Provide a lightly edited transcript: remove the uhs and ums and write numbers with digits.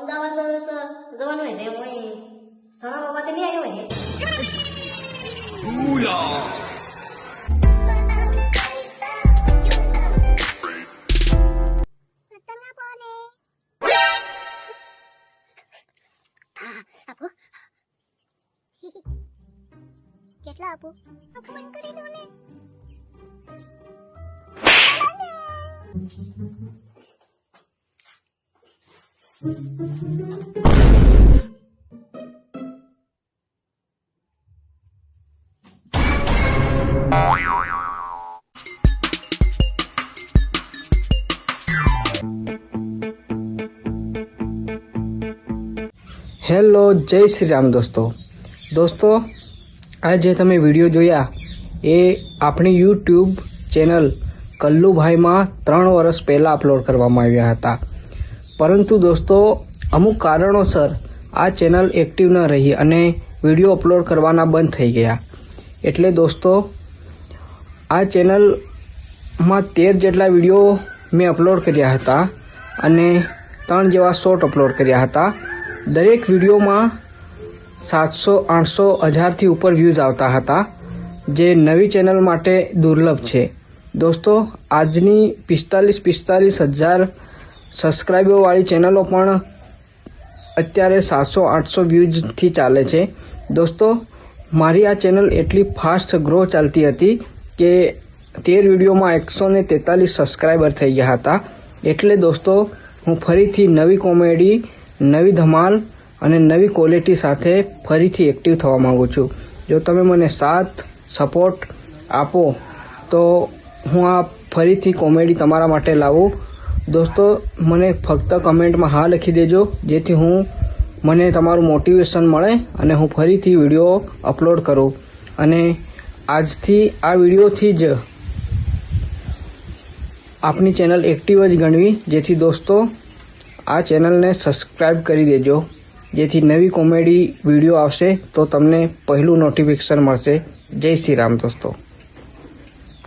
અમદાવાદ જવાનું હોય તેમ હોય સણા બાબા નહીં આવ્યો હોય આપો કેટલા આપો આંખ બંધ કરી દો ને હેલો જય શ્રી રામ દોસ્તો આ જે તમે વિડીયો જોયા એ આપણી યુટ્યુબ ચેનલ કલ્લુભાઈમાં 3 વર્ષ પહેલાં અપલોડ કરવામાં આવ્યા હતા, પરંતુ દોસ્તો અમુક કારણોસર આ ચેનલ એક્ટિવ ન રહી અને વિડીયો અપલોડ કરવાના બંધ થઈ ગયા. એટલે દોસ્તો આ ચેનલમાં 13 જેટલા વિડીયો મેં અપલોડ કર્યા હતા અને 3 જેવા શોર્ટ અપલોડ કર્યા હતા. દરેક વિડીયોમાં 700, 800, 1000થી ઉપર વ્યૂઝ આવતા હતા, જે નવી ચેનલ માટે દુર્લભ છે. દોસ્તો આજની 45,000 સબસ્ક્રાઈબરવાળી ચેનલો પણ અત્યારે 700-800 વ્યૂઝથી ચાલે છે. દોસ્તો મારી આ ચેનલ એટલી ફાસ્ટ ગ્રો ચાલતી હતી કે 13 વિડીયોમાં 143 સબસ્ક્રાઈબર થઈ ગયા હતા. એટલે દોસ્તો હું ફરીથી નવી કોમેડી, નવી ધમાલ અને નવી ક્વોલિટી સાથે ફરીથી એક્ટિવ થવા માંગુ છું. જો તમે મને સાથ સપોર્ટ આપો તો હું આ ફરીથી કોમેડી તમારા માટે લાવું. દોસ્તો મને ફક્ત કમેન્ટમાં હા લખી દેજો, જેથી મને તમારું મોટિવેશન મળે અને હું ફરીથી વિડીયો અપલોડ કરું. અને આજથી આ વિડીયોથી જ આપની ચેનલ એક્ટિવ જ ગણવી, જેથી દોસ્તો આ ચેનલને સબસ્ક્રાઈબ કરી દેજો, જેથી નવી કોમેડી વિડીયો આવશે તો તમને પહેલું નોટિફિકેશન મળશે. જય શ્રી રામ દોસ્તો.